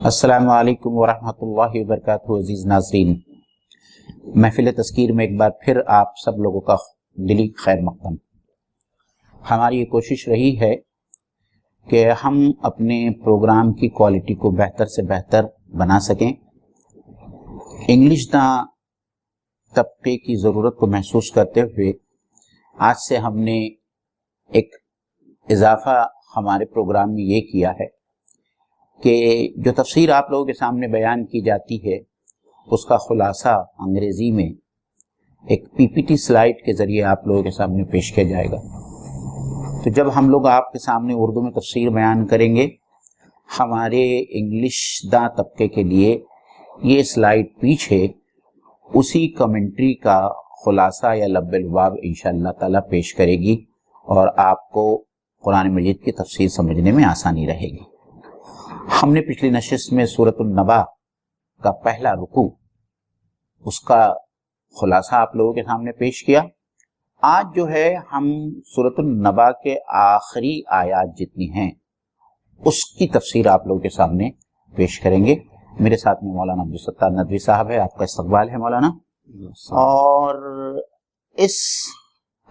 السلام علیکم ورحمۃ اللہ وبرکاتہ۔ عزیز ناظرین، محفل تذکیر میں ایک بار پھر آپ سب لوگوں کا دلی خیر مقدم۔ ہماری یہ کوشش رہی ہے کہ ہم اپنے پروگرام کی کوالٹی کو بہتر سے بہتر بنا سکیں۔ انگلش داں طبقے کی ضرورت کو محسوس کرتے ہوئے آج سے ہم نے ایک اضافہ ہمارے پروگرام میں یہ کیا ہے کہ جو تفسیر آپ لوگوں کے سامنے بیان کی جاتی ہے اس کا خلاصہ انگریزی میں ایک پی پی ٹی سلائیڈ کے ذریعے آپ لوگوں کے سامنے پیش کیا جائے گا۔ تو جب ہم لوگ آپ کے سامنے اردو میں تفسیر بیان کریں گے، ہمارے انگلش داں طبقے کے لیے یہ سلائیڈ پیچھے اسی کمنٹری کا خلاصہ یا لب لباب انشاءاللہ تعالی پیش کرے گی اور آپ کو قرآن مجید کی تفسیر سمجھنے میں آسانی رہے گی۔ ہم نے پچھلی نشست میں سورۃ النبا کا پہلا رکوع اس کا خلاصہ آپ لوگوں کے سامنے پیش کیا۔ آج جو ہے ہم سورۃ النبا کے آخری آیات جتنی ہیں اس کی تفسیر آپ لوگوں کے سامنے پیش کریں گے۔ میرے ساتھ میں مولانا عبدالستار ندوی صاحب ہے، آپ کا استقبال ہے مولانا۔ اور اس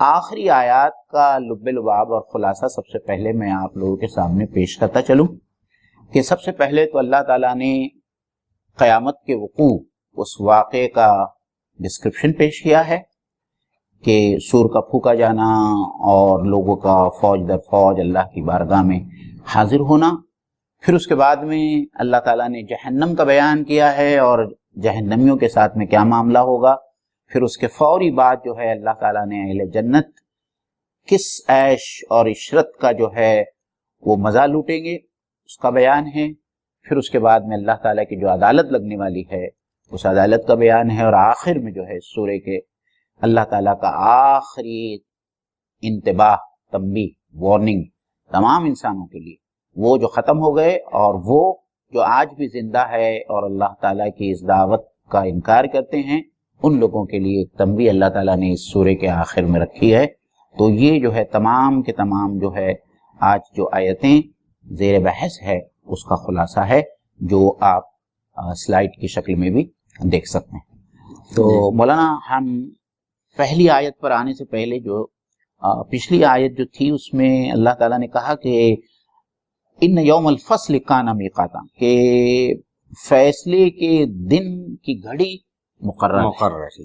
آخری آیات کا لب لباب اور خلاصہ سب سے پہلے میں آپ لوگوں کے سامنے پیش کرتا چلوں کہ سب سے پہلے تو اللہ تعالیٰ نے قیامت کے وقوع اس واقعے کا ڈسکرپشن پیش کیا ہے کہ سور کا پھونکا جانا اور لوگوں کا فوج در فوج اللہ کی بارگاہ میں حاضر ہونا۔ پھر اس کے بعد میں اللہ تعالیٰ نے جہنم کا بیان کیا ہے اور جہنمیوں کے ساتھ میں کیا معاملہ ہوگا۔ پھر اس کے فوری بعد جو ہے اللہ تعالیٰ نے اہل جنت کس عیش اور عشرت کا جو ہے وہ مزہ لوٹیں گے اس کا بیان ہے۔ پھر اس کے بعد میں اللہ تعالیٰ کی جو عدالت لگنے والی ہے اس عدالت کا بیان ہے، اور آخر میں جو ہے سورے کے اللہ تعالیٰ کا آخری انتباہ، تنبیہ، وارننگ تمام انسانوں کے لیے، وہ جو ختم ہو گئے اور وہ جو آج بھی زندہ ہے اور اللہ تعالیٰ کی اس دعوت کا انکار کرتے ہیں، ان لوگوں کے لیے ایک تنبیہ اللہ تعالیٰ نے اس سورے کے آخر میں رکھی ہے۔ تو یہ جو ہے تمام کے تمام جو ہے آج جو آیتیں زیر بحث ہے اس کا خلاصہ ہے، جو آپ سلائیڈ کی شکل میں بھی دیکھ سکتے ہیں۔ تو مولانا ہم پہلی آیت پر آنے سے پہلے جو پچھلی آیت جو تھی اس میں اللہ تعالیٰ نے کہا کہ ان یوم الفصل کان میقاتا، کہ فیصلے کے دن کی گھڑی مقرر ہے۔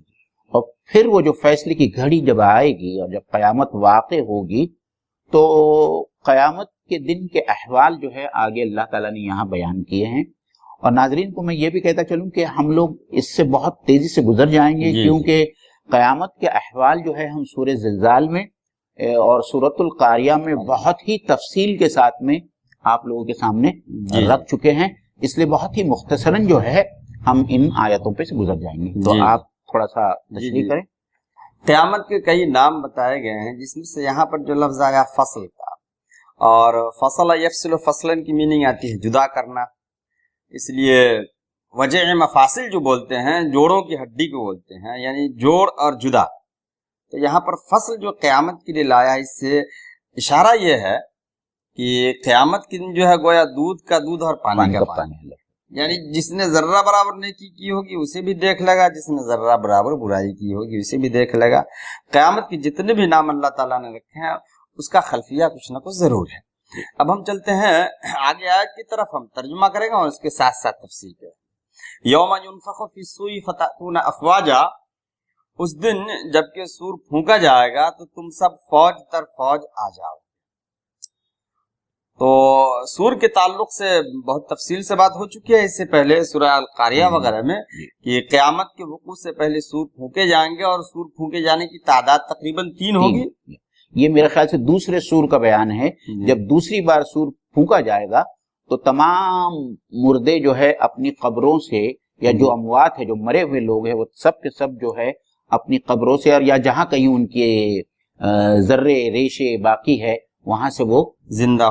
اور پھر وہ جو فیصلے کی گھڑی جب آئے گی اور جب قیامت واقع ہوگی تو قیامت کے دن کے احوال جو ہے آگے اللہ تعالیٰ نے یہاں بیان کیے ہیں۔ اور ناظرین کو میں یہ بھی کہتا چلوں کہ ہم لوگ اس سے بہت تیزی سے گزر جائیں گے کیونکہ قیامت کے احوال جو ہے ہم سورہ زلزال میں اور سورۃ القاریہ میں بہت ہی تفصیل کے ساتھ میں آپ لوگوں کے سامنے رکھ چکے ہیں، اس لیے بہت ہی مختصراً جو ہے ہم ان آیتوں پہ سے گزر جائیں گے۔ تو آپ تھوڑا سا تشریح کریں۔ قیامت کے کئی نام بتائے گئے ہیں، جس میں سے یہاں پر جو لفظ آیا فصل کا، اور فصل یفصل فصلن کی میننگ آتی ہے جدا کرنا، اس لیے وجع مفاصل جو بولتے ہیں جوڑوں کی ہڈی کو بولتے ہیں، یعنی جوڑ اور جدا۔ تو یہاں پر فصل جو قیامت کے لیے لایا، اس سے اشارہ یہ ہے کہ قیامت کے دن جو ہے گویا دودھ کا دودھ اور پانی کا پانی، یعنی جس نے ذرہ برابر نیکی کی ہوگی اسے بھی دیکھ لے گا، جس نے ذرہ برابر برائی کی ہوگی اسے بھی دیکھ لے گا۔ قیامت کے جتنے بھی نام اللہ تعالیٰ نے رکھے ہیں اس کا خلفیہ کچھ نہ کچھ ضرور ہے۔ اب ہم چلتے ہیں آگے آیت کی طرف، ہم ترجمہ کریں گے اور اس کے ساتھ ساتھ تفسیر کریں گے۔ یوم ینفخ فی الصور فتأتون افواجا، اس دن جب کہ سور پھونکا جائے گا تو تم سب فوج تر فوج آ جاؤ۔ تو سور کے تعلق سے بہت تفصیل سے بات ہو چکی ہے اس سے پہلے سورہ القاریہ وغیرہ میں، کہ قیامت کے وقوع سے پہلے سور پھونکے جائیں گے اور سور پھونکے جانے کی تعداد تقریباً 3 ہوگی۔ یہ میرے خیال سے دوسرے سور کا بیان ہے۔ جب دوسری بار سور پھونکا جائے گا تو تمام مردے جو ہے اپنی قبروں سے، یا جو اموات ہے جو مرے ہوئے لوگ ہیں وہ سب کے سب جو ہے اپنی قبروں سے، اور یا جہاں کہیں ان کے ذرے ریشے باقی ہے وہاں سے وہ زندہ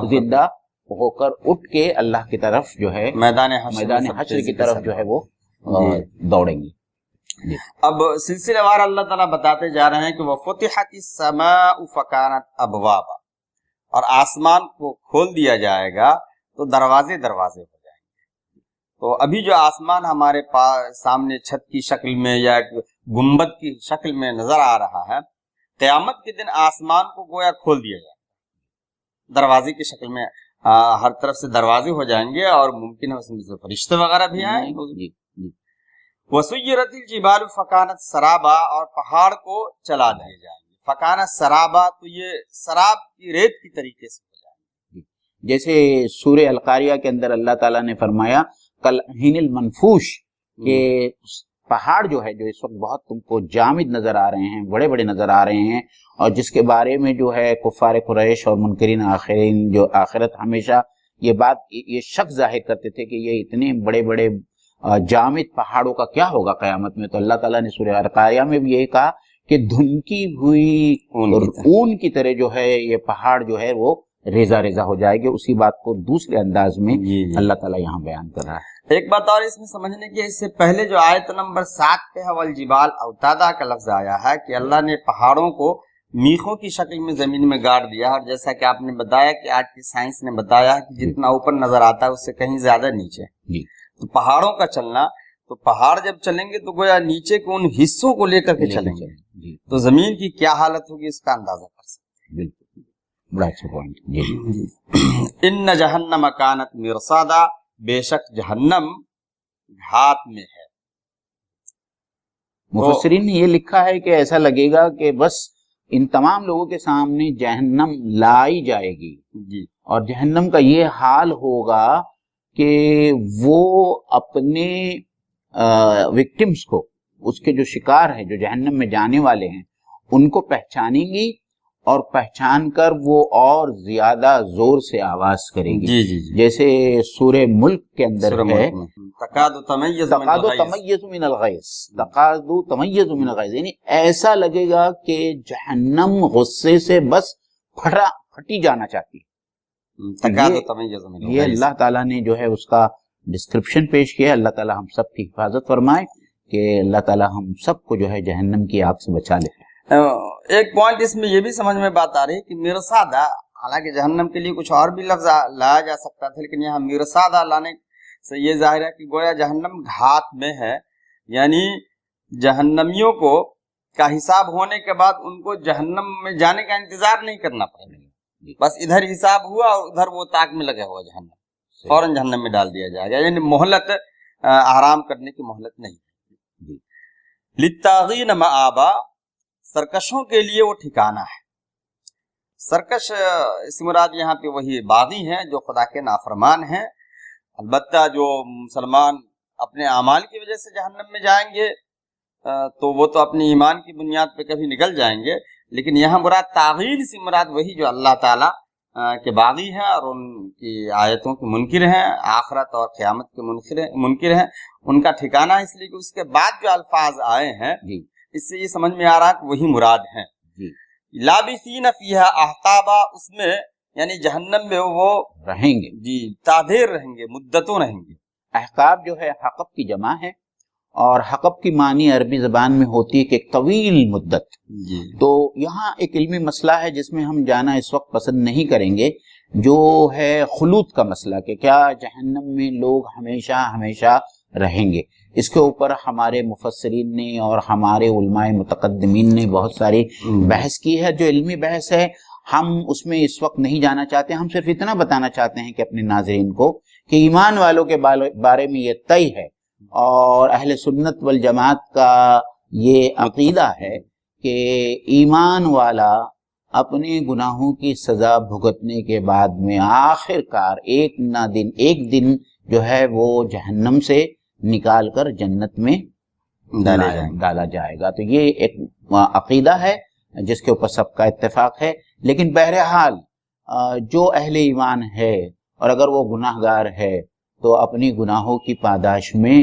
ہو کر اٹھ کے اللہ کی طرف جو ہے میدان حشر کی طرف جو ہے وہ دوڑیں گے۔ اب سلسلے وار اللہ تعالیٰ بتاتے جا رہے ہیں کہ وَفُتِحَتِ السَّمَاءُ فَكَانَتْ أَبْوَابًا، اور آسمان کو کھول دیا جائے گا تو دروازے ہو جائیں گے۔ تو ابھی جو آسمان ہمارے پاس سامنے چھت کی شکل میں یا گنبد کی شکل میں نظر آ رہا ہے، قیامت کے دن آسمان کو گویا کھول دیا جائے، دروازے کی شکل میں ہر طرف سے دروازے ہو جائیں گے، اور ممکن ہے اس میں سے فرشتے وغیرہ بھی آئیں گے۔ وسیرت الجبال فکانت سرابا، اور پہاڑ کو چلا دیے جائیں گے، فکانت سرابا، تو یہ سراب کی ریت کی طریقے سے ہو جائیں گے۔ جیسے سورہ القاریہ کے اندر اللہ تعالیٰ نے فرمایا کالعہن المنفوش، کہ پہاڑ جو ہے جو اس وقت بہت تم کو جامد نظر آ رہے ہیں، بڑے بڑے نظر آ رہے ہیں، اور جس کے بارے میں جو ہے کفار قریش اور منکرین آخرین جو آخرت ہمیشہ یہ شک ظاہر کرتے تھے کہ یہ اتنے بڑے بڑے جامد پہاڑوں کا کیا ہوگا قیامت میں، تو اللہ تعالیٰ نے سورہ القاریہ میں بھی یہ کہا کہ دھنکی ہوئی اون کی طرح جو ہے یہ پہاڑ جو ہے وہ ریزہ ریزہ ہو جائے گی۔ اسی بات کو دوسرے انداز میں اللہ تعالیٰ یہاں بیان کر رہا ہے۔ ایک بات اور اس میں سمجھنے کی، اس سے پہلے جو آیت نمبر 7 پہ ہے والجبال اوتادا کا لفظ آیا ہے کہ اللہ نے پہاڑوں کو میخوں کی شکل میں زمین میں گاڑ دیا، اور جیسا کہ آپ نے بتایا کہ آج کی سائنس نے بتایا کہ جتنا اوپر نظر آتا ہے اس سے کہیں زیادہ نیچے، تو پہاڑوں کا چلنا، تو پہاڑ جب چلیں گے تو گویا نیچے کے ان حصوں کو لے کر کے چلیں گے، تو زمین کی کیا حالت ہوگی اس کا اندازہ کر سکتے ہیں۔ بڑا اچھا پوائنٹ۔ ان جہنم کانت مرصادا، بے شک جہنم گھات میں ہے۔ مفسرین نے یہ لکھا ہے کہ ایسا لگے گا کہ بس ان تمام لوگوں کے سامنے جہنم لائی جائے گی، اور جہنم کا یہ حال ہوگا کہ وہ اپنے وکٹمز کو، اس کے جو شکار ہیں جو جہنم میں جانے والے ہیں، ان کو پہچانیں گی، اور پہچان کر وہ اور زیادہ زور سے آواز کرے گی۔ جیسے سورہ ملک کے اندر ہے تکاد تمیز من الغیظ، تکاد تمیز من الغیظ، یعنی ایسا لگے گا کہ جہنم غصے سے بس پھٹی جانا چاہتی ہے۔ یہ اللہ تعالیٰ نے جو ہے اس کا ڈسکرپشن پیش کیا۔ اللہ تعالیٰ ہم سب کی حفاظت فرمائے کہ اللہ تعالیٰ ہم سب کو جو ہے جہنم کی آگ سے بچا لے۔ ایک پوائنٹ اس میں یہ بھی سمجھ میں بات آ رہی ہے کہ مرصادہ، حالانکہ جہنم کے لیے کچھ اور بھی لفظ لایا جا سکتا تھا، لیکن یہاں مرصادہ لانے سے یہ ظاہر ہے کہ گویا جہنم گھات میں ہے، یعنی جہنمیوں کو کا حساب ہونے کے بعد ان کو جہنم میں جانے کا انتظار نہیں کرنا پڑے گا، بس ادھر حساب ہوا اور ادھر وہ تاک میں لگا ہوا جہنم، فوراً جہنم میں ڈال دیا جائے گا، یعنی مہلت آرام کرنے کی مہلت نہیں۔ للطاغین مآبا، سرکشوں کے لیے وہ ٹھکانہ ہے۔ سرکش اس مراد یہاں پہ وہی باغی ہیں جو خدا کے نافرمان ہیں۔ البتہ جو مسلمان اپنے اعمال کی وجہ سے جہنم میں جائیں گے تو وہ تو اپنی ایمان کی بنیاد پہ کبھی نکل جائیں گے، لیکن یہاں مراد تاغین سے مراد وہی جو اللہ تعالیٰ کے باغی ہیں اور ان کی آیتوں کے منکر ہیں، آخرت اور قیامت کے منکر ہیں، ان کا ٹھکانہ، اس لیے کہ اس کے بعد جو الفاظ آئے ہیں اس سے یہ سمجھ میں آ رہا ہے کہ وہی مراد ہیں۔ لابثین فیہا احقابا، اس میں یعنی جہنم میں وہ رہیں گے، تادیر رہیں گے، مدتوں رہیں گے۔ احقاب جو ہے حقب کی جمع ہے، اور حقب کی معنی عربی زبان میں ہوتی ہے کہ ایک طویل مدت۔ تو یہاں ایک علمی مسئلہ ہے جس میں ہم جانا اس وقت پسند نہیں کریں گے، جو ہے خلود کا مسئلہ، کہ کیا جہنم میں لوگ ہمیشہ ہمیشہ رہیں گے۔ اس کے اوپر ہمارے مفسرین نے اور ہمارے علماء متقدمین نے بہت ساری بحث کی ہے، جو علمی بحث ہے ہم اس میں اس وقت نہیں جانا چاہتے۔ ہم صرف اتنا بتانا چاہتے ہیں کہ اپنے ناظرین کو کہ ایمان والوں کے بارے میں یہ طے ہے، اور اہل سنت والجماعت کا یہ عقیدہ ہے کہ ایمان والا اپنے گناہوں کی سزا بھگتنے کے بعد میں آخر کار ایک دن جو ہے وہ جہنم سے نکال کر جنت میں ڈالا جائے گا۔ تو یہ ایک عقیدہ ہے جس کے اوپر سب کا اتفاق ہے، لیکن بہرحال جو اہل ایمان ہے اور اگر وہ گناہ گار ہے تو اپنی گناہوں کی پاداش میں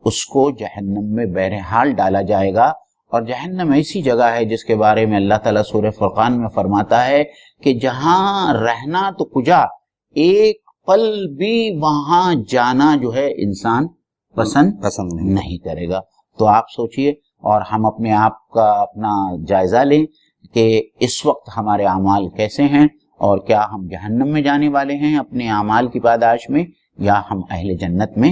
اس کو جہنم میں بہرحال ڈالا جائے گا۔ اور جہنم ایسی جگہ ہے جس کے بارے میں اللہ تعالیٰ سورہ فرقان میں فرماتا ہے کہ جہاں رہنا تو کجا، ایک پل بھی وہاں جانا جو ہے انسان پسند نہیں کرے گا۔ تو آپ سوچئے اور ہم اپنے آپ کا اپنا جائزہ لیں کہ اس وقت ہمارے اعمال کیسے ہیں، اور کیا ہم جہنم میں جانے والے ہیں اپنے اعمال کی پاداش میں، یا ہم اہل جنت میں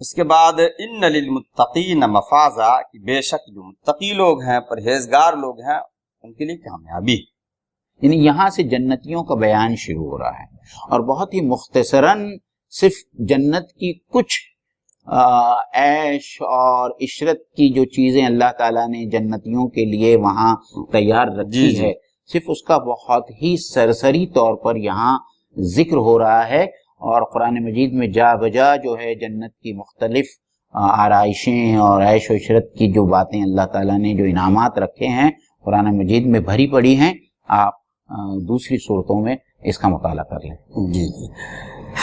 اس کے بعد ان للمتقین مفازا، کہ بے شک جو متقی لوگ ہیں، پرہیزگار لوگ ہیں، ان کے لیے کامیابی. یعنی یہاں سے جنتیوں کا بیان شروع ہو رہا ہے، اور بہت ہی مختصراً صرف جنت کی کچھ عیش اور عشرت کی جو چیزیں اللہ تعالیٰ نے جنتیوں کے لیے وہاں تیار رکھی ہے، صرف اس کا بہت ہی سرسری طور پر یہاں ذکر ہو رہا ہے. اور قرآن مجید میں جا بجا جو ہے جنت کی مختلف آرائشیں اور عیش و عشرت کی جو باتیں اللہ تعالیٰ نے جو انعامات رکھے ہیں قرآن مجید میں بھری پڑی ہیں. آپ دوسری صورتوں میں اس کا مطالعہ کر لیں. جی.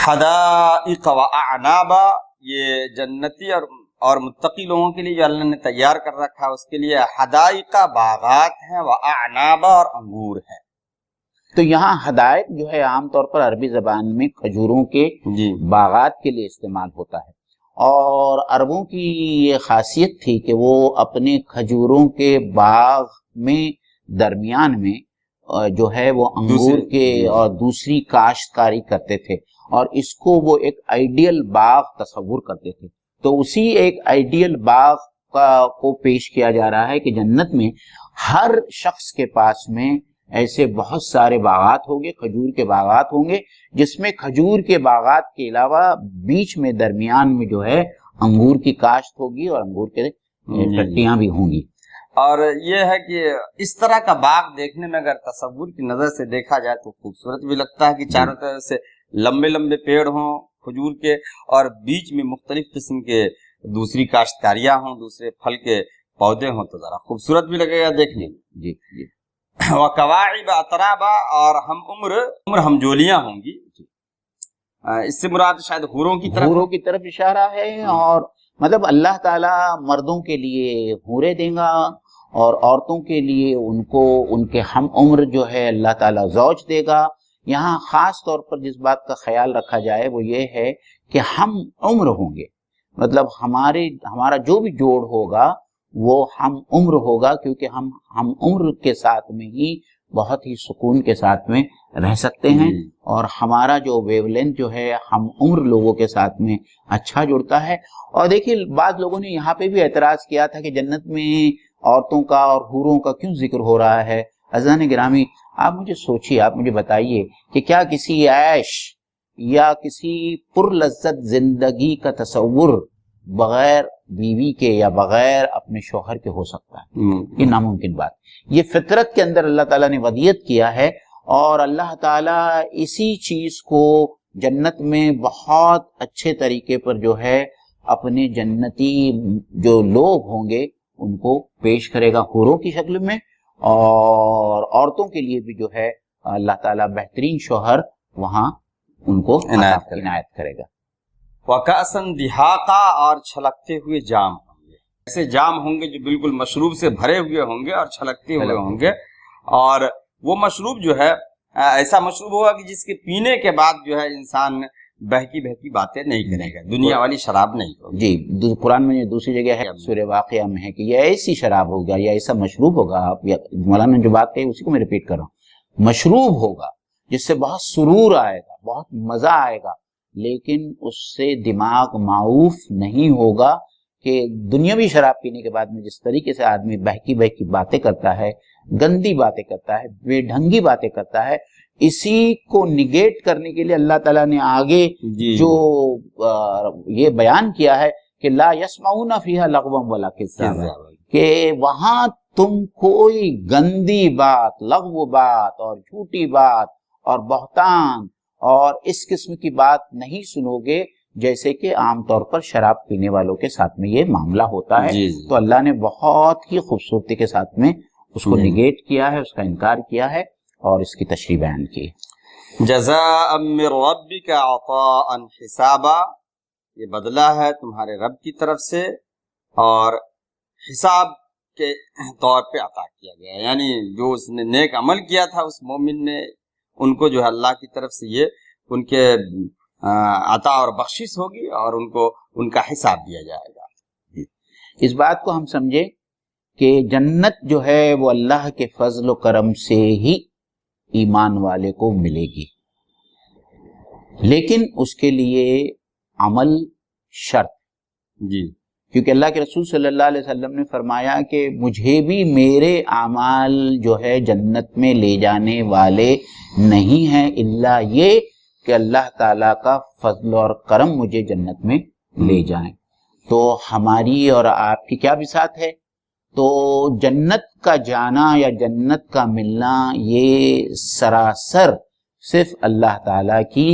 حدائق و اعنابا، یہ جنتی اور متقی لوگوں کے لیے جو اللہ نے تیار کر رکھا ہے اس کے لیے حدائق باغات ہیں، و اعنابا اور انگور ہیں. تو یہاں حدائق جو ہے عام طور پر عربی زبان میں کھجوروں کے باغات کے لیے استعمال ہوتا ہے، اور عربوں کی یہ خاصیت تھی کہ وہ اپنے کھجوروں کے باغ میں درمیان میں جو ہے وہ انگور کے اور دوسری کاشتکاری کرتے تھے، اور اس کو وہ ایک آئیڈیل باغ تصور کرتے تھے. تو اسی ایک آئیڈیل باغ کو پیش کیا جا رہا ہے کہ جنت میں ہر شخص کے پاس میں ایسے بہت سارے باغات ہوں گے، کھجور کے باغات ہوں گے، جس میں کھجور کے باغات کے علاوہ بیچ میں درمیان میں جو ہے انگور کی کاشت ہوگی اور انگور کے ٹٹیاں بھی ہوں گی. اور یہ ہے کہ اس طرح کا باغ دیکھنے میں اگر تصور کی نظر سے دیکھا جائے تو خوبصورت بھی لگتا ہے کہ چاروں طرف سے لمبے لمبے پیڑ ہوں کھجور کے، اور بیچ میں مختلف قسم کے دوسری کاشتکاریاں ہوں، دوسرے پھل کے پودے ہوں، تو ذرا خوبصورت بھی لگے گا دیکھنے میں. جی. وَكَوَاعِبَ أَتْرَابًا، اور عمر ہمجولیاں ہوں گی. اس سے مراد شاید حوروں کی طرف اشارہ ہے، اور مطلب اللہ تعالیٰ مردوں کے لیے حوریں دے گا اور عورتوں کے لیے ان کے ہم عمر جو ہے اللہ تعالیٰ زوج دے گا. یہاں خاص طور پر جس بات کا خیال رکھا جائے وہ یہ ہے کہ ہم عمر ہوں گے، مطلب ہمارا جو بھی جوڑ ہوگا وہ ہم عمر ہوگا، کیونکہ ہم عمر کے ساتھ میں ہی بہت ہی سکون کے ساتھ میں رہ سکتے ہیں، اور ہمارا جو ویو لینتھ جو ہے ہم عمر لوگوں کے ساتھ میں اچھا جڑتا ہے. اور دیکھیے بعض لوگوں نے یہاں پہ بھی اعتراض کیا تھا کہ جنت میں عورتوں کا اور حوروں کا کیوں ذکر ہو رہا ہے. عزیزان گرامی، آپ مجھے سوچیے، آپ مجھے بتائیے کہ کیا کسی عیش یا کسی پرلذت زندگی کا تصور بغیر بیوی کے یا بغیر اپنے شوہر کے ہو سکتا ہے؟ یہ ناممکن بات. یہ فطرت کے اندر اللہ تعالیٰ نے ودیت کیا ہے، اور اللہ تعالیٰ اسی چیز کو جنت میں بہت اچھے طریقے پر جو ہے اپنے جنتی جو لوگ ہوں گے ان کو پیش کرے گا حوروں کی شکل میں، اور عورتوں کے لیے بھی جو ہے اللہ تعالیٰ بہترین شوہر وہاں ان کو عنایت کرے گا. وَكَأْسًا دِهَاقًا، اور چھلکتے ہوئے جام ہوں گے. ایسے جام ہوں گے جو بالکل مشروب سے بھرے ہوئے ہوں گے اور چھلکتے ہوئے ہوں گے، اور وہ مشروب جو ہے ایسا مشروب ہوگا کہ جس کے پینے کے بعد جو ہے انسان بہکی باتیں نہیں کرے گا، دنیا والی شراب نہیں ہوگی. جی، قرآن میں دوسری جگہ ہے سورہ واقعہ میں ہے کہ یہ ایسی شراب ہوگا یا ایسا مشروب ہوگا. آپ مولانا جو بات کہی اسی کو میں ریپیٹ کر رہا ہوں، مشروب ہوگا جس سے بہت سرور آئے گا، بہت مزہ آئے گا، لیکن اس سے دماغ معوف نہیں ہوگا. کہ دنیاوی شراب پینے کے بعد میں جس طریقے سے آدمی بہکی باتیں کرتا ہے، گندی باتیں کرتا ہے، بے ڈھنگی باتیں کرتا ہے، اسی کو نگیٹ کرنے کے لیے اللہ تعالیٰ نے آگے جو یہ بیان کیا ہے کہ لا یسمعون فیہا لغوا ولا کذابا، کہ وہاں تم کوئی گندی بات، لغو بات اور جھوٹی بات اور بہتان اور اس قسم کی بات نہیں سنو گے جیسے کہ عام طور پر شراب پینے والوں کے ساتھ میں یہ معاملہ ہوتا ہے. تو اللہ نے بہت ہی خوبصورتی کے ساتھ میں اس کو نگیٹ کیا ہے، اس کا انکار کیا ہے اور اس کی تشریح بیان کی. جزاء من ربک عطاء حسابا، یہ بدلہ ہے تمہارے رب کی طرف سے اور حساب کے طور پہ عطا کیا گیا ہے. یعنی جو اس نے نیک عمل کیا تھا اس مومن نے، ان کو جو ہے اللہ کی طرف سے یہ ان کے عطا اور بخشش ہوگی اور ان کو ان کا حساب دیا جائے گا. اس بات کو ہم سمجھے کہ جنت جو ہے وہ اللہ کے فضل و کرم سے ہی ایمان والے کو ملے گی، لیکن اس کے لیے عمل شرط. جی، کیونکہ اللہ کے رسول صلی اللہ علیہ وسلم نے فرمایا کہ مجھے بھی میرے اعمال جو ہے جنت میں لے جانے والے نہیں ہیں الا یہ کہ اللہ تعالیٰ کا فضل اور کرم مجھے جنت میں لے جائیں۔ تو ہماری اور آپ کی کیا بساط ہے؟ تو جنت کا جانا یا جنت کا ملنا یہ سراسر صرف اللہ تعالیٰ کی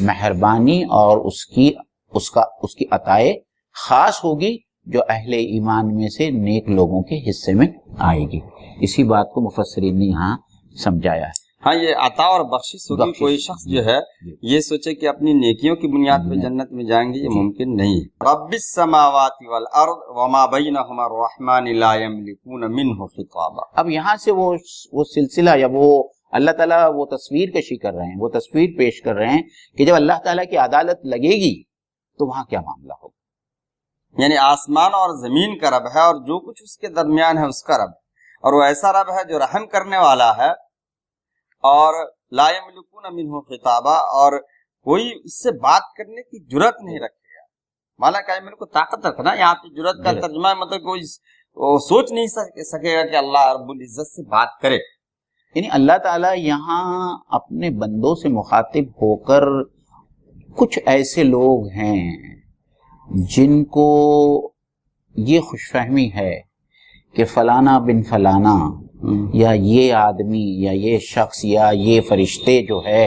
مہربانی اور اس کی عطائے خاص ہوگی جو اہل ایمان میں سے نیک لوگوں کے حصے میں آئے گی۔ اسی بات کو مفسرین نے یہاں سمجھایا ہے۔ ہاں، یہ عطا اور بخشش ہوگی۔ کوئی شخص جو ہے یہ سوچے کہ اپنی نیکیوں کی بنیاد پہ جنت میں جائیں گے، یہ ممکن نہیں ہے۔ رب السماوات والارض وما بینہما الرحمن لا یملکون منہ خطابا۔ اب یہاں سے وہ سلسلہ یا وہ اللہ تعالیٰ وہ تصویر کشی کر رہے ہیں، وہ تصویر پیش کر رہے ہیں کہ جب اللہ تعالیٰ کی عدالت لگے گی تو وہاں کیا معاملہ ہوگا۔ یعنی آسمان اور زمین کا رب ہے اور جو کچھ اس کے درمیان ہے اس کا رب ہے، اور وہ ایسا رب ہے جو رحم کرنے والا ہے، اور لا یملکون منہ خطابا، اور کوئی اس سے بات کرنے کی جرت نہیں رکھے گا۔ مالا کہ میرے کو طاقت رکھنا، یہاں پہ جرت کا ترجمہ ہے مطلب کوئی سوچ نہیں سکے گا کہ اللہ رب العزت سے بات کرے۔ یعنی اللہ تعالیٰ یہاں اپنے بندوں سے مخاطب ہو کر کچھ ایسے لوگ ہیں جن کو یہ خوش فہمی ہے کہ فلانا بن فلانا یا یہ آدمی یا یہ شخص یا یہ فرشتے جو ہے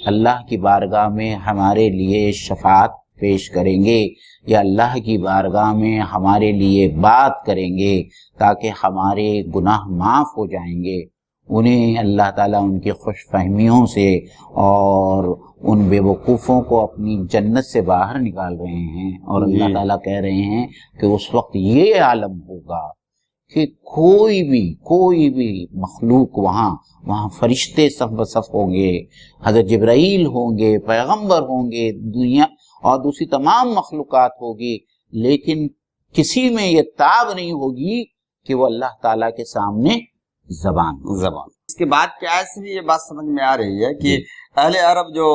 اللہ کی بارگاہ میں ہمارے لیے شفاعت پیش کریں گے یا اللہ کی بارگاہ میں ہمارے لیے بات کریں گے تاکہ ہمارے گناہ معاف ہو جائیں گے۔ انہیں اللہ تعالیٰ ان کی خوش فہمیوں سے اور ان بے وقوفوں کو اپنی جنت سے باہر نکال رہے ہیں، اور اللہ تعالیٰ کہہ رہے ہیں کہ اس وقت یہ عالم ہوگا کہ کوئی بھی مخلوق وہاں فرشتے صف بصف ہوں گے، حضرت جبرائیل ہوں گے، پیغمبر ہوں گے، دنیا اور دوسری تمام مخلوقات ہوگی، لیکن کسی میں یہ تاب نہیں ہوگی کہ وہ اللہ تعالیٰ کے سامنے زبان۔ اس کے بعد کیا ایسے بھی یہ بات سمجھ میں آ رہی ہے کہ اہل عرب جو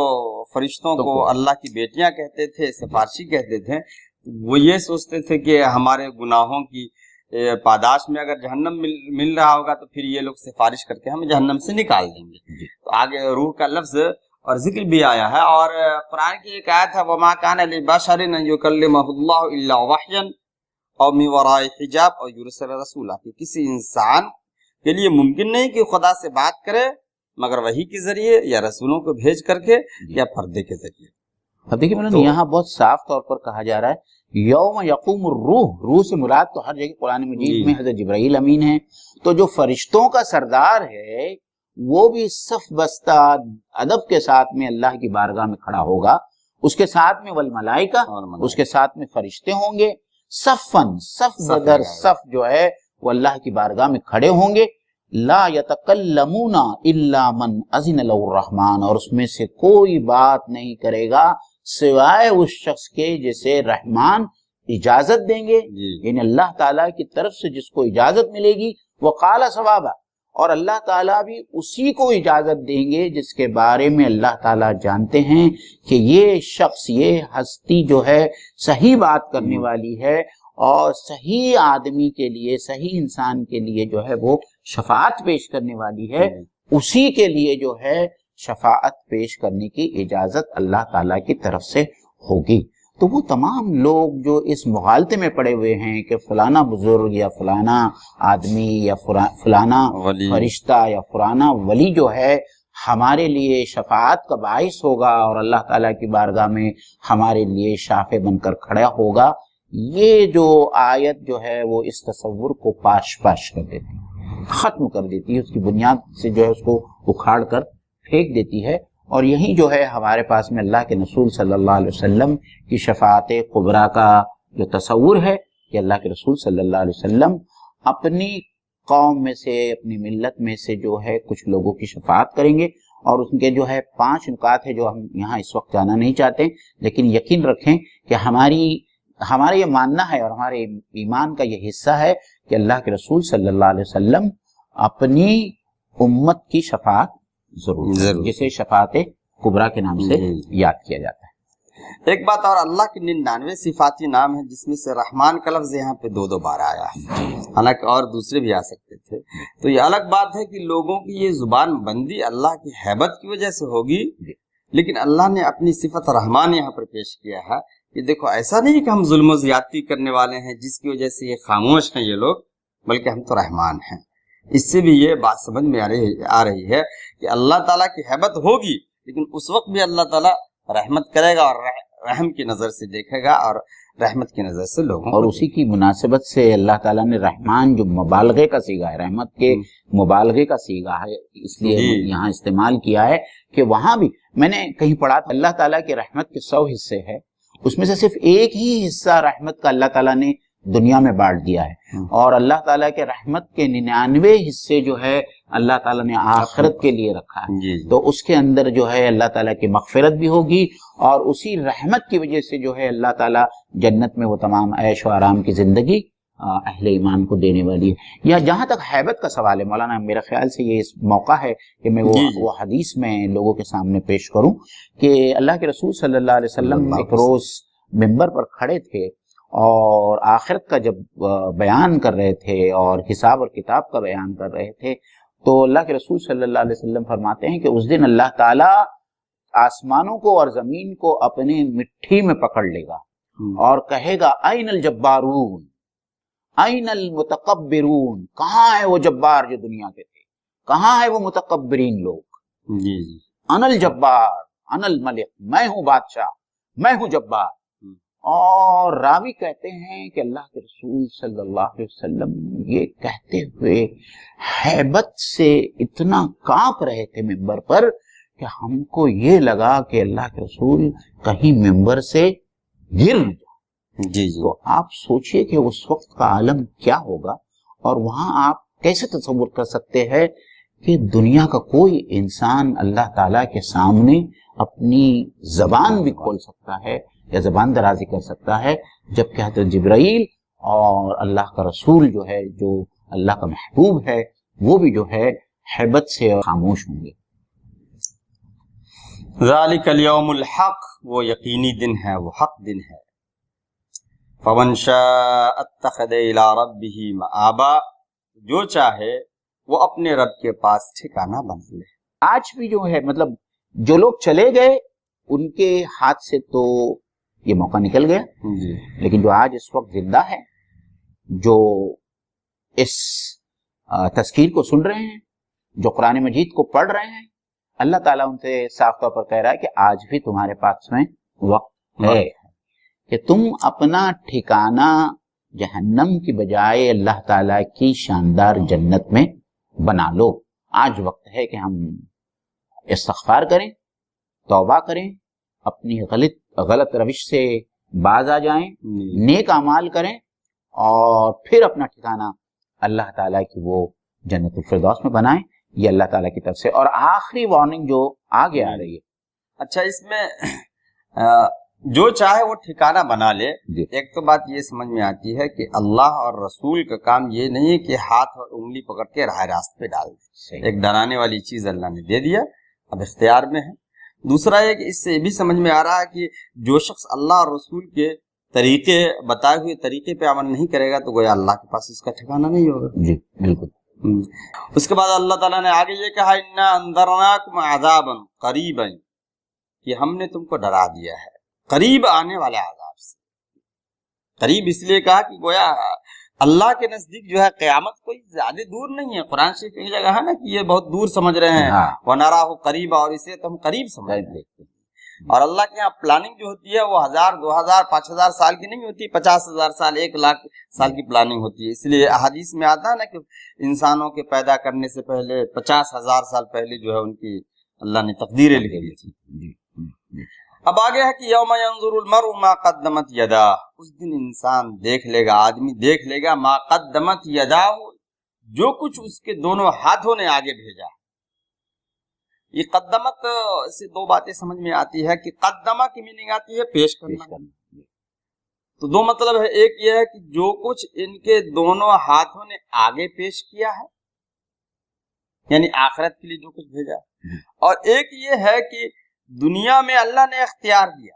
فرشتوں کو اللہ کی بیٹیاں کہتے تھے، سفارشی کہتے تھے، وہ یہ سوچتے تھے کہ ہمارے گناہوں کی پاداش میں اگر جہنم مل رہا ہوگا تو پھر یہ لوگ سفارش کر کے ہمیں جہنم سے نکال دیں گے۔ تو آگے روح کا لفظ اور ذکر بھی آیا ہے، اور قرآن کی ایک آیت ہے وَمَا كَانَ لِبَشَرٍ أَن يُكَلِّمَهُ اللَّهُ إِلَّا وَحْيًا أَوْ مِن وَرَاءِ حِجَابٍ أَوْ يُرْسِلَ رَسُولًا، کہ کسی انسان کے لیے ممکن نہیں کہ خدا سے بات کرے مگر وحی کے ذریعے یا رسولوں کو بھیج کر کے یا پردے کے ذریعے۔ اب دیکھیں مولانا یہاں بہت صاف طور پر کہا جا رہا ہے یوم یقوم الروح، روح سے مراد تو ہر جگہ قرآن مجید میں حضرت جبرائیل امین ہیں، تو جو فرشتوں کا سردار ہے وہ بھی صف بستہ ادب کے ساتھ میں اللہ کی بارگاہ میں کھڑا ہوگا، اس کے ساتھ میں والملائکہ، اس کے ساتھ میں فرشتے ہوں گے، صف بدر صف جو ہے وہ اللہ کی بارگاہ میں کھڑے ہوں گے۔ لا یتکلمون الا من اذن له الرحمن، اور اس میں سے کوئی بات نہیں کرے گا سوائے اس شخص کے جسے رحمان اجازت دیں گے، یعنی اللہ تعالیٰ کی طرف سے جس کو اجازت ملے گی وہ قال ثوابا، اور اللہ تعالیٰ بھی اسی کو اجازت دیں گے جس کے بارے میں اللہ تعالیٰ جانتے ہیں کہ یہ شخص، یہ ہستی جو ہے صحیح بات کرنے والی ہے اور صحیح آدمی کے لیے، صحیح انسان کے لیے جو ہے وہ شفاعت پیش کرنے والی ہے، اسی کے لیے جو ہے شفاعت پیش کرنے کی اجازت اللہ تعالیٰ کی طرف سے ہوگی۔ تو وہ تمام لوگ جو اس مغالطے میں پڑے ہوئے ہیں کہ فلانا بزرگ یا فلانا آدمی یا فلانا فرشتہ یا فلانا ولی جو ہے ہمارے لیے شفاعت کا باعث ہوگا اور اللہ تعالیٰ کی بارگاہ میں ہمارے لیے شافع بن کر کھڑا ہوگا، یہ جو آیت جو ہے وہ اس تصور کو پاش کر دیتی ہے، ختم کر دیتی ہے، اس کی بنیاد سے جو ہے اس کو اکھاڑ کر پھینک دیتی ہے۔ اور یہی جو ہے ہمارے پاس میں اللہ کے رسول صلی اللہ علیہ وسلم کی شفاعت کبریٰ کا جو تصور ہے کہ اللہ کے رسول صلی اللہ علیہ وسلم اپنی قوم میں سے، اپنی ملت میں سے جو ہے کچھ لوگوں کی شفاعت کریں گے، اور اس کے جو ہے 5 نکات ہے جو ہم یہاں اس وقت جانا نہیں چاہتے، لیکن یقین رکھیں کہ ہمارا یہ ماننا ہے اور ہمارے ایمان کا یہ حصہ ہے کہ اللہ کے رسول صلی اللہ علیہ وسلم اپنی امت کی شفاعت ضرور، جسے شفاعت کبریٰ کے نام سے یاد کیا جاتا ہے۔ ایک بات اور، اللہ کے 99 صفاتی نام ہیں جس میں سے رحمان کا لفظ یہاں پہ 2 بار آیا ہے، حالانکہ اور دوسرے بھی آ سکتے تھے۔ تو یہ الگ بات ہے کہ لوگوں کی یہ زبان بندی اللہ کی ہیبت کی وجہ سے ہوگی، لیکن اللہ نے اپنی صفت رحمان یہاں پر پیش کیا ہے کہ دیکھو ایسا نہیں کہ ہم ظلم و زیادتی کرنے والے ہیں جس کی وجہ سے یہ خاموش ہیں یہ لوگ، بلکہ ہم تو رحمان ہیں۔ اس سے بھی یہ بات سمجھ میں آ رہی ہے کہ اللہ تعالیٰ کی ہیبت ہوگی، لیکن اس وقت بھی اللہ تعالیٰ رحمت کرے گا اور رحم کی نظر سے دیکھے گا اور رحمت کی نظر سے لوگوں اور اسی کی مناسبت سے اللہ تعالیٰ نے رحمان جو مبالغے کا صیغہ ہے، رحمت کے مبالغے کا صیغہ ہے، اس لیے یہاں استعمال کیا ہے کہ وہاں بھی میں نے کہیں پڑھا تھا اللہ تعالیٰ کے رحمت کے 100 حصے ہے، اس میں سے صرف ایک ہی حصہ رحمت کا اللہ تعالیٰ نے دنیا میں بانٹ دیا ہے، اور اللہ تعالیٰ کے رحمت کے 99 حصے جو ہے اللہ تعالیٰ نے آخرت کے لیے رکھا ہے۔ تو اس کے اندر جو ہے اللہ تعالیٰ کی مغفرت بھی ہوگی، اور اسی رحمت کی وجہ سے جو ہے اللہ تعالیٰ جنت میں وہ تمام عیش و آرام کی زندگی اہل ایمان کو دینے والی ہے۔ یا جہاں تک ہیبت کا سوال ہے مولانا، میرا خیال سے یہ اس موقع ہے کہ میں وہ حدیث میں لوگوں کے سامنے پیش کروں کہ اللہ کے رسول صلی اللہ علیہ وسلم ایک روز ممبر پر کھڑے تھے اور آخرت کا جب بیان کر رہے تھے اور حساب اور کتاب کا بیان کر رہے تھے، تو اللہ کے رسول صلی اللہ علیہ وسلم فرماتے ہیں کہ اس دن اللہ تعالیٰ آسمانوں کو اور زمین کو اپنے مٹھی میں پکڑ لے گا اور کہے گا این الجبارون این المتکبرون، کہاں ہے وہ جبار جو دنیا کے تھے، کہاں ہے وہ متکبرین لوگ؟ انا الجبار انا الملک، میں ہوں بادشاہ، میں ہوں جبار۔ اور راوی کہتے ہیں کہ اللہ کے رسول صلی اللہ علیہ وسلم یہ کہتے ہوئے ہیبت سے اتنا کانپ رہے تھے ممبر پر کہ ہم کو یہ لگا کہ اللہ کے رسول کہیں ممبر سے گر نہ جائے۔ تو آپ سوچئے کہ اس وقت کا عالم کیا ہوگا، اور وہاں آپ کیسے تصور کر سکتے ہیں کہ دنیا کا کوئی انسان اللہ تعالیٰ کے سامنے اپنی زبان بھی کھول سکتا ہے یا زبان درازی کر سکتا ہے، جبکہ حضرت جبرائیل اور اللہ کا رسول جو ہے، جو اللہ کا محبوب ہے، وہ بھی جو ہے ہیبت سے خاموش ہوں گے۔ ذالک الیوم الحق، وہ یقینی دن ہے، وہ حق دن ہے۔ فمن شاء اتخذ الی ربہ مآبا، جو چاہے وہ اپنے رب کے پاس ٹھکانہ بنا لے۔ آج بھی جو ہے مطلب جو لوگ چلے گئے ان کے ہاتھ سے تو یہ موقع نکل گیا، لیکن جو آج اس وقت زندہ ہے، جو اس تذکیر کو سن رہے ہیں، جو قرآن مجید کو پڑھ رہے ہیں، اللہ تعالیٰ ان سے صاف طور پر کہہ رہا ہے کہ آج بھی تمہارے پاس میں وقت ہے کہ تم اپنا ٹھکانہ جہنم کی بجائے اللہ تعالیٰ کی شاندار جنت میں بنا لو۔ آج وقت ہے کہ ہم استغفار کریں، توبہ کریں، اپنی غلط روش سے باز آ جائیں، نیک اعمال کریں، اور پھر اپنا ٹھکانہ اللہ تعالیٰ کی وہ جنت الفردوس میں بنائیں۔ یہ اللہ تعالیٰ کی طرف سے۔ اور آخری وارننگ جو آگے آ رہی ہے، اچھا اس میں جو چاہے وہ ٹھکانہ بنا لے۔ ایک تو بات یہ سمجھ میں آتی ہے کہ اللہ اور رسول کا کام یہ نہیں ہے کہ ہاتھ اور انگلی پکڑ کے راہ راست پہ ڈال دے، ایک ڈرانے والی چیز اللہ نے دے دیا، اب اختیار میں ہے۔ دوسرا یہ کہ اس سے یہ بھی سمجھ میں آ رہا ہے کہ جو شخص اللہ اور رسول کے طریقے بتائے ہوئے طریقے پہ عمل نہیں کرے گا تو گویا اللہ کے پاس اس کا ٹھکانہ نہیں ہوگا۔ جی بالکل۔ اس کے بعد اللہ تعالیٰ نے آگے یہ کہا انا انذرناکم عذابا قریبا، کہ ہم نے تم کو ڈرا دیا ہے قریب آنے والے عذاب سے۔ قریب اس لیے کہا کہ گویا اللہ کے نزدیک جو ہے قیامت کوئی زیادہ دور نہیں ہے۔ قرآن شریف ایک جگہ ہے نا کہ یہ بہت دور سمجھ رہے ہیں، وَنَرَاهُ قَرِيبًا، اور اسے تو ہم قریب سمجھ رہے ہیں۔ اور اللہ کے یہاں پلاننگ جو ہوتی ہے وہ 1000 2000 5000 سال کی نہیں ہوتی، 50,000 سال 1 لاکھ سال کی پلاننگ ہوتی ہے۔ اس لیے احادیث میں آتا ہے نا کہ انسانوں کے پیدا کرنے سے پہلے 50,000 سال پہلے جو ہے ان کی اللہ نے تقدیریں لکھ دی تھی۔ اب آگے ہے کہ یوم ینظر المرء ما قدمت یداہ، اس دن انسان دیکھ لے گا، آدمی دیکھ لے گا ما قدمت یداہ، جو کچھ اس کے دونوں ہاتھوں نے آگے بھیجا۔ یہ قدمت سے دو باتیں سمجھ میں آتی ہے کہ قدمہ کی میننگ آتی ہے پیش کرنا، تو دو مطلب ہے، ایک یہ ہے کہ جو کچھ ان کے دونوں ہاتھوں نے آگے پیش کیا ہے، یعنی آخرت کے لیے جو کچھ بھیجا، اور ایک یہ ہے کہ دنیا میں اللہ نے اختیار دیا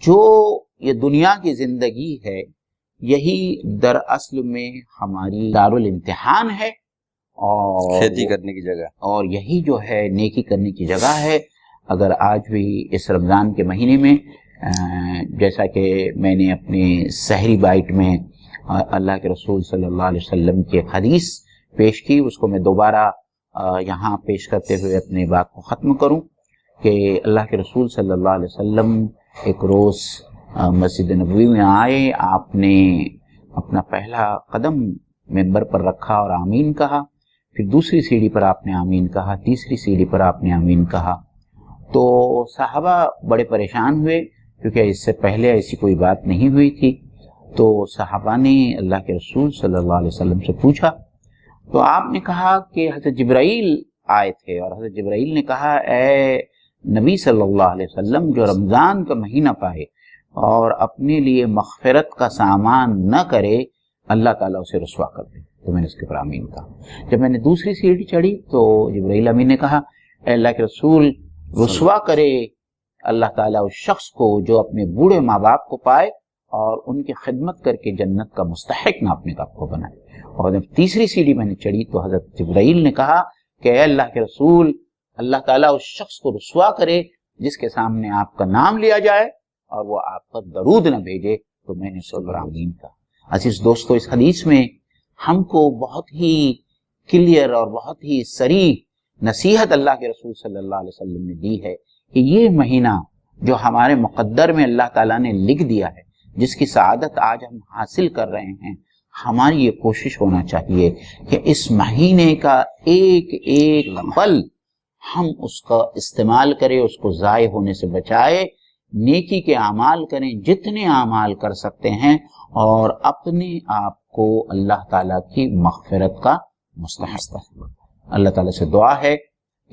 جو یہ دنیا کی زندگی ہے یہی دراصل میں ہماری دارالامتحان ہے اور کھیتی کرنے کی جگہ، اور یہی جو ہے نیکی کرنے کی جگہ ہے۔ اگر آج بھی اس رمضان کے مہینے میں جیسا کہ میں نے اپنے سحری بائٹ میں اللہ کے رسول صلی اللہ علیہ وسلم کی حدیث پیش کی، اس کو میں دوبارہ یہاں پیش کرتے ہوئے اپنے بات کو ختم کروں کہ اللہ کے رسول صلی اللہ علیہ وسلم ایک روز مسجد نبوی میں آئے، آپ نے اپنا پہلا قدم ممبر پر رکھا اور آمین کہا، پھر دوسری سیڑھی پر آپ نے آمین کہا، تیسری سیڑھی پر آپ نے آمین کہا۔ تو صحابہ بڑے پریشان ہوئے کیونکہ اس سے پہلے ایسی کوئی بات نہیں ہوئی تھی۔ تو صحابہ نے اللہ کے رسول صلی اللہ علیہ وسلم سے پوچھا، تو آپ نے کہا کہ حضرت جبرائیل آئے تھے اور حضرت جبرائیل نے کہا اے نبی صلی اللہ علیہ وسلم، جو رمضان کا مہینہ پائے اور اپنے لیے مغفرت کا سامان نہ کرے اللہ تعالیٰ اسے رسوا کر دے۔ تو میں نے اس کے پر آمین کہا۔ جب میں نے دوسری سیڑھی چڑھی تو جبرائیل امین نے کہا اے اللہ کے رسول، رسوا کرے اللہ تعالیٰ اس شخص کو جو اپنے بوڑھے ماں باپ کو پائے اور ان کی خدمت کر کے جنت کا مستحق نہ اپنے آپ کو بنائے۔ اور جب تیسری سیڑھی میں نے چڑھی تو حضرت جبرائیل نے کہا کہ اے اللہ کے رسول، اللہ تعالیٰ اس شخص کو رسوا کرے جس کے سامنے آپ کا نام لیا جائے اور وہ آپ پر درود نہ بھیجے۔ تو میں نے اس پر آمین کہا۔ عزیز دوستو، اس حدیث میں ہم کو بہت ہی کلیئر اور بہت ہی صریح نصیحت اللہ کے رسول صلی اللہ علیہ وسلم نے دی ہے کہ یہ مہینہ جو ہمارے مقدر میں اللہ تعالیٰ نے لکھ دیا ہے، جس کی سعادت آج ہم حاصل کر رہے ہیں، ہماری یہ کوشش ہونا چاہیے کہ اس مہینے کا ایک ایک پل ہم اس کا استعمال کریں، اس کو ضائع ہونے سے بچائے، نیکی کے اعمال کریں جتنے اعمال کر سکتے ہیں، اور اپنے آپ کو اللہ تعالیٰ کی مغفرت کا مستحق۔ اللہ تعالیٰ سے دعا ہے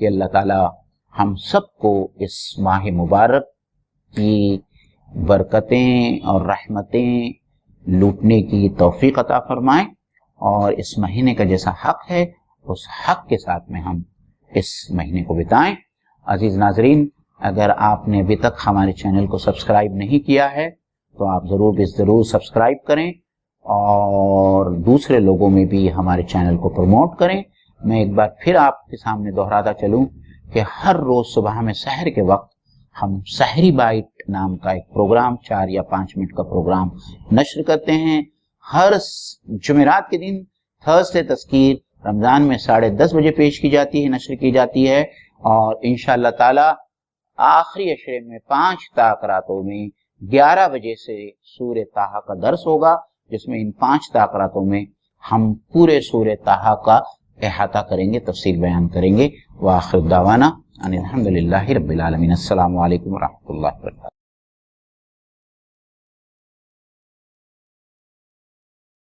کہ اللہ تعالیٰ ہم سب کو اس ماہ مبارک کی برکتیں اور رحمتیں لوٹنے کی توفیق عطا فرمائیں، اور اس مہینے کا جیسا حق ہے اس حق کے ساتھ میں ہم اس مہینے کو بتائیں۔ عزیز ناظرین، اگر آپ نے ابھی تک ہمارے چینل کو سبسکرائب نہیں کیا ہے تو آپ ضرور سبسکرائب کریں اور دوسرے لوگوں میں بھی ہمارے چینل کو پروموٹ کریں۔ میں ایک بار پھر آپ کے سامنے دہراتا چلوں کہ ہر روز صبح میں سحر کے وقت ہم سحری بائٹ نام کا ایک پروگرام 4 یا 5 منٹ کا پروگرام نشر کرتے ہیں۔ ہر جمعرات کے دن تھرسڈے تذکیر رمضان میں 10:30 بجے پیش کی جاتی ہے، نشر کی جاتی ہے، اور انشاءاللہ تعالی آخری عشرے میں 5 تاکراتوں میں 11 بجے سے سورہ طٰہٰ کا درس ہوگا، جس میں ان 5 تاکراتوں میں ہم پورے سورہ طٰہٰ کا احاطہ کریں گے، تفصیل بیان کریں گے۔ وآخر دعوانا ان الحمدللہ رب العالمین۔ السلام علیکم ورحمۃ اللہ وبرکاتہ۔